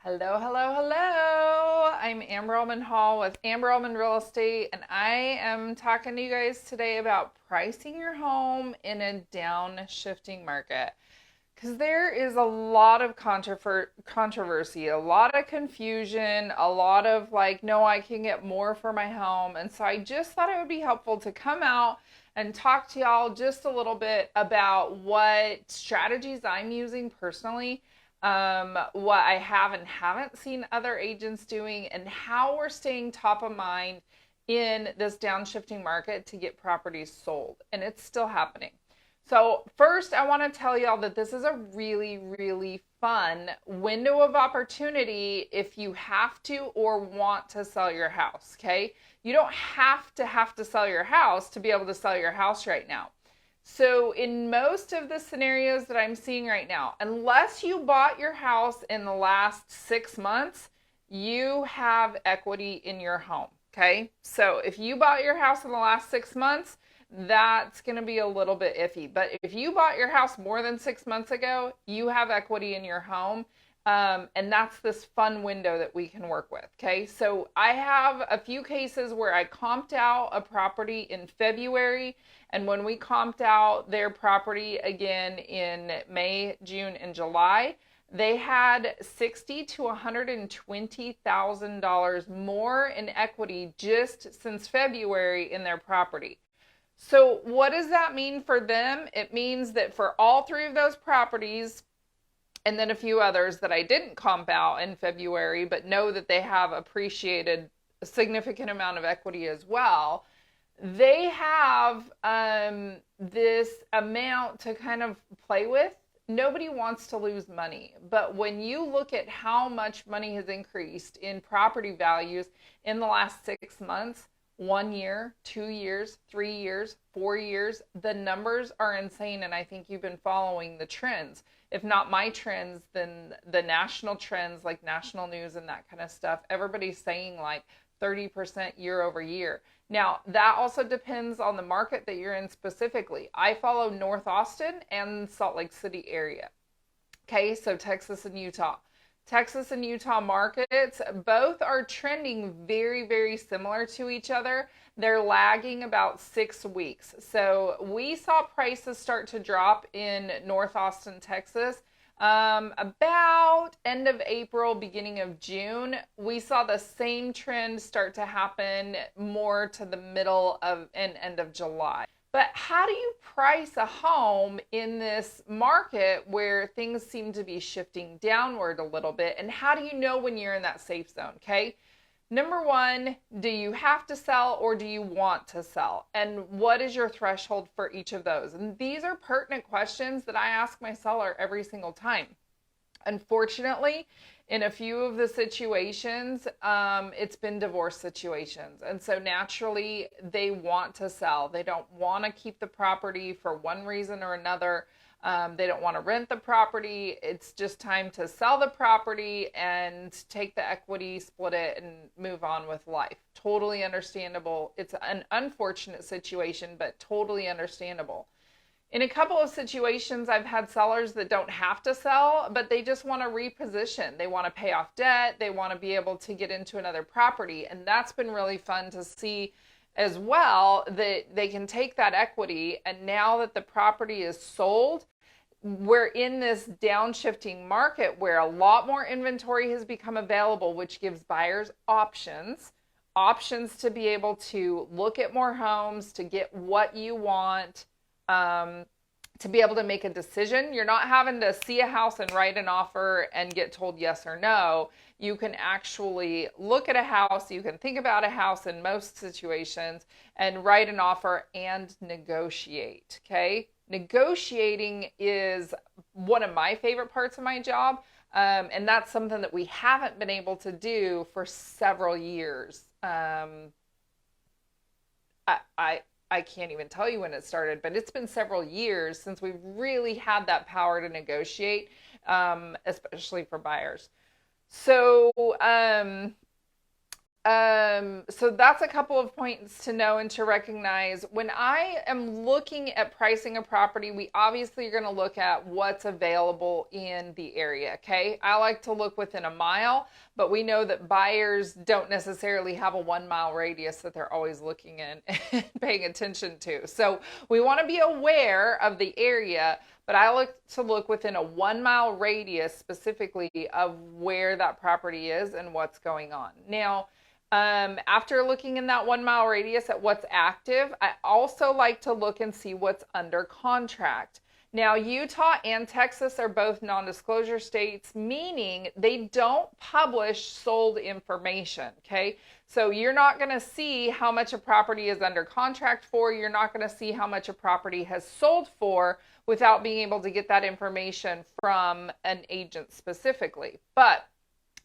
Hello, hello, hello. I'm Amber Almond Hall with Amber Almond Real Estate, and I am talking to you guys today about pricing your home in a downshifting market. Because there is a lot of controversy, a lot of confusion, a lot of like, no, I can get more for my home. And so I just thought it would be helpful to come out and talk to y'all just a little bit about what strategies I'm using personally, what I have and haven't seen other agents doing, and how we're staying top of mind in this downshifting market to get properties sold. And it's still happening. So, first, I want to tell y'all that this is a really, really fun window of opportunity if you have to or want to sell your house, okay? You don't have to sell your house to be able to sell your house right now. So, in most of the scenarios that I'm seeing right now, unless you bought your house in the last 6 months, you have equity in your home, okay? So, if you bought your house in the last 6 months, that's going to be a little bit iffy. But if you bought your house more than 6 months ago, you have equity in your home. And that's this fun window that we can work with. Okay. So I have a few cases where I comped out a property in February. And when we comped out their property again in May, June, and July, they had $60,000 to $120,000 more in equity just since February in their property. So what does that mean for them? It means that for all three of those properties, and then a few others that I didn't comp out in February, but know that they have appreciated a significant amount of equity as well, they have this amount to kind of play with. Nobody wants to lose money, but when you look at how much money has increased in property values in the last 6 months, 1 year, 2 years, 3 years, 4 years, the numbers are insane. And I think you've been following the trends. If not my trends, then the national trends, like national news and that kind of stuff. Everybody's saying like 30% year over year. Now, that also depends on the market that you're in specifically. I follow North Austin and Salt Lake City area. Okay, so Texas and Utah. Texas and Utah markets, both are trending very, very similar to each other. They're lagging about 6 weeks. So we saw prices start to drop in North Austin, Texas, about end of April, beginning of June. We saw the same trend start to happen more to the middle of and end of July. But how do you price a home in this market where things seem to be shifting downward a little bit? And how do you know when you're in that safe zone? Okay. Number one, do you have to sell or do you want to sell? And what is your threshold for each of those? And these are pertinent questions that I ask my seller every single time. Unfortunately, in a few of the situations, it's been divorce situations. And so naturally, they want to sell. They don't want to keep the property for one reason or another. They don't want to rent the property. It's just time to sell the property and take the equity, split it, and move on with life. Totally understandable. It's an unfortunate situation, but totally understandable. In a couple of situations, I've had sellers that don't have to sell, but they just want to reposition. They want to pay off debt. They want to be able to get into another property. And that's been really fun to see as well, that they can take that equity. And now that the property is sold, we're in this downshifting market where a lot more inventory has become available, which gives buyers options to be able to look at more homes, to get what you want, to be able to make a decision. You're not having to see a house and write an offer and get told yes or no. You can actually look at a house, you can think about a house in most situations, and write an offer and negotiate, okay? Negotiating is one of my favorite parts of my job, and that's something that we haven't been able to do for several years. I can't even tell you when it started, but it's been several years since we've really had that power to negotiate, especially for buyers. So So that's a couple of points to know and to recognize. When I am looking at pricing a property, we obviously are going to look at what's available in the area. Okay. I like to look within a mile, but we know that buyers don't necessarily have a 1 mile radius that they're always looking in and paying attention to. So we want to be aware of the area, but I look to look within a 1 mile radius specifically of where that property is and what's going on. Now, after looking in that 1 mile radius at what's active, I also like to look and see what's under contract. Now, Utah and Texas are both non-disclosure states, meaning they don't publish sold information, okay? So you're not going to see how much a property is under contract for. You're not going to see how much a property has sold for without being able to get that information from an agent specifically. But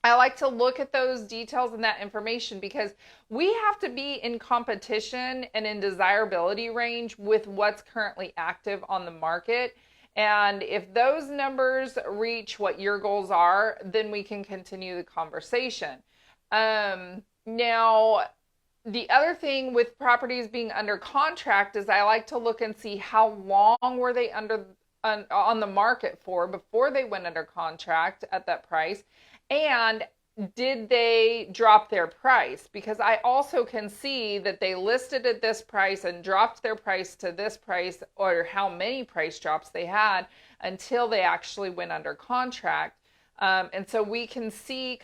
I like to look at those details and that information because we have to be in competition and in desirability range with what's currently active on the market. And if those numbers reach what your goals are, then we can continue the conversation. Now, the other thing with properties being under contract is I like to look and see how long were they on the market for before they went under contract at that price. And did they drop their price? Because I also can see that they listed at this price and dropped their price to this price, or how many price drops they had until they actually went under contract. And so we can see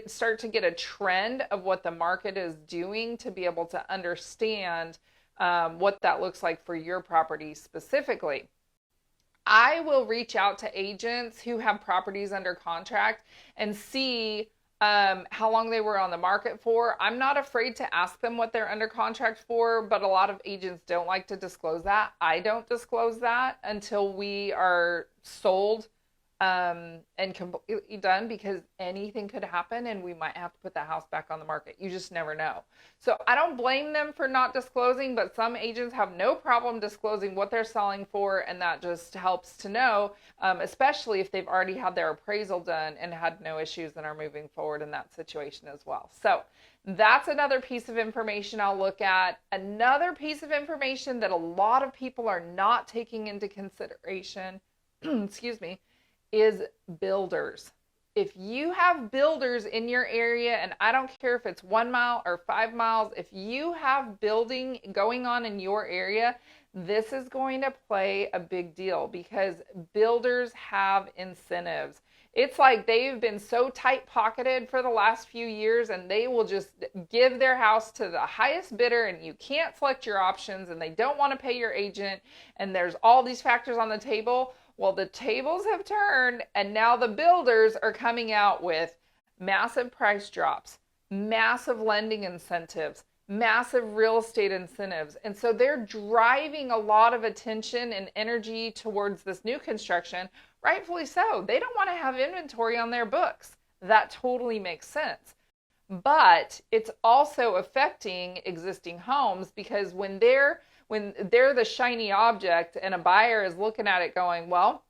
start to get a trend of what the market is doing to be able to understand what that looks like for your property specifically. I will reach out to agents who have properties under contract and see how long they were on the market for. I'm not afraid to ask them what they're under contract for, but a lot of agents don't like to disclose that. I don't disclose that until we are sold and completely done, because anything could happen and we might have to put the house back on the market. You just never know. So I don't blame them for not disclosing, but some agents have no problem disclosing what they're selling for, and that just helps to know, especially if they've already had their appraisal done and had no issues and are moving forward in that situation as well. So that's another piece of information I'll look at. Another piece of information that a lot of people are not taking into consideration, excuse me, is builders. If you have builders in your area, and I don't care if it's 1 mile or 5 miles, if you have building going on in your area, this is going to play a big deal because builders have incentives. It's like they've been so tight-pocketed for the last few years, and they will just give their house to the highest bidder, and you can't select your options, and they don't want to pay your agent, and there's all these factors on the table. Well, the tables have turned, and now the builders are coming out with massive price drops, massive lending incentives, massive real estate incentives. And so they're driving a lot of attention and energy towards this new construction, rightfully so. They don't want to have inventory on their books. That totally makes sense. But it's also affecting existing homes, because when they're the shiny object and a buyer is looking at it going, well,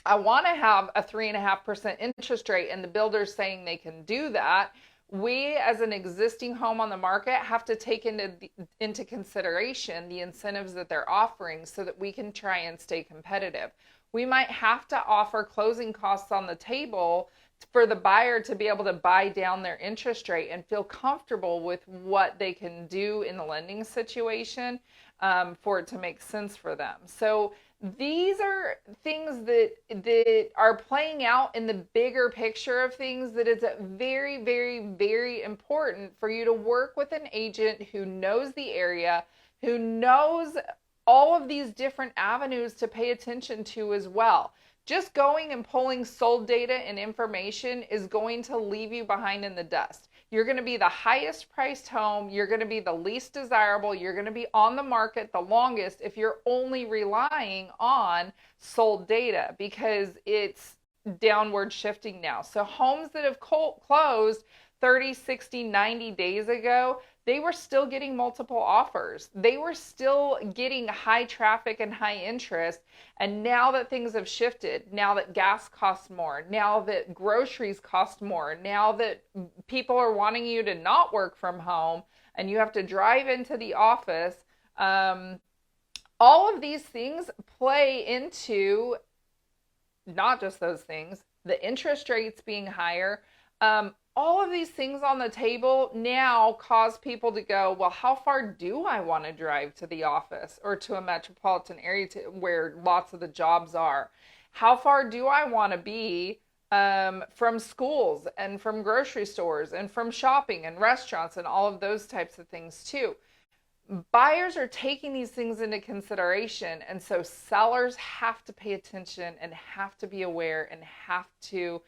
I want to have a 3.5% interest rate, and the builder's saying they can do that, we as an existing home on the market have to take into consideration the incentives that they're offering so that we can try and stay competitive. We might have to offer closing costs on the table for the buyer to be able to buy down their interest rate and feel comfortable with what they can do in the lending situation, for it to make sense for them. So these are things that are playing out in the bigger picture of things, that it's very, very, very important for you to work with an agent who knows the area, who knows all of these different avenues to pay attention to as well. Just going and pulling sold data and information is going to leave you behind in the dust. You're going to be the highest priced home. You're going to be the least desirable. You're going to be on the market the longest if you're only relying on sold data, because it's downward shifting now. So homes that have closed 30, 60, 90 days ago, they were still getting multiple offers. They were still getting high traffic and high interest. And now that things have shifted, now that gas costs more, now that groceries cost more, now that people are wanting you to not work from home and you have to drive into the office, all of these things play into not just those things, the interest rates being higher. All of these things on the table now cause people to go, well, how far do I want to drive to the office or to a metropolitan area where lots of the jobs are? How far do I want to be from schools and from grocery stores and from shopping and restaurants and all of those types of things too? Buyers are taking these things into consideration, and so sellers have to pay attention and have to be aware and have to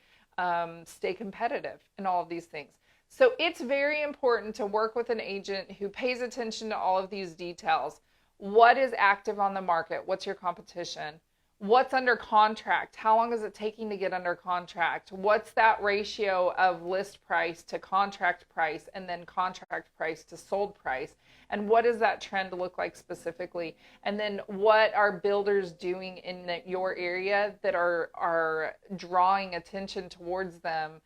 stay competitive in all of these things. So it's very important to work with an agent who pays attention to all of these details. What is active on the market? What's your competition? What's under contract? How long is it taking to get under contract? What's that ratio of list price to contract price and then contract price to sold price? And what does that trend look like specifically? And then what are builders doing in your area that are drawing attention towards them,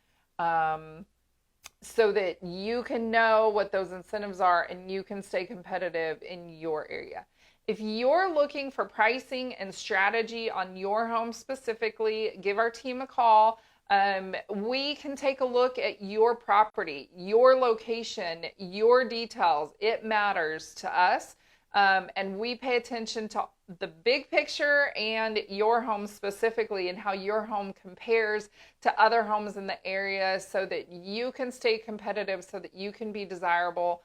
so that you can know what those incentives are and you can stay competitive in your area. If you're looking for pricing and strategy on your home specifically, give our team a call. We can take a look at your property, your location, your details. It matters to us. And we pay attention to the big picture and your home specifically and how your home compares to other homes in the area so that you can stay competitive, so that you can be desirable.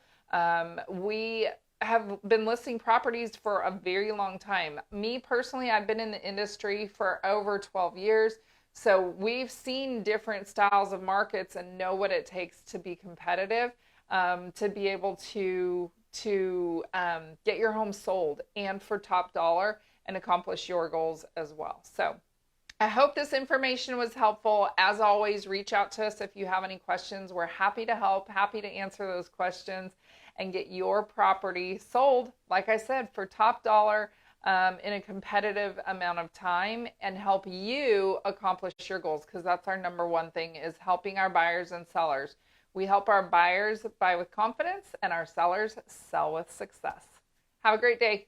We have been listing properties for a very long time. Me personally, I've been in the industry for over 12 years. So we've seen different styles of markets and know what it takes to be competitive, to be able to get your home sold and for top dollar and accomplish your goals as well. So I hope this information was helpful. As always, reach out to us if you have any questions. We're happy to help, happy to answer those questions and get your property sold, like I said, for top dollar in a competitive amount of time and help you accomplish your goals, because that's our number one thing, is helping our buyers and sellers. We help our buyers buy with confidence and our sellers sell with success. Have a great day.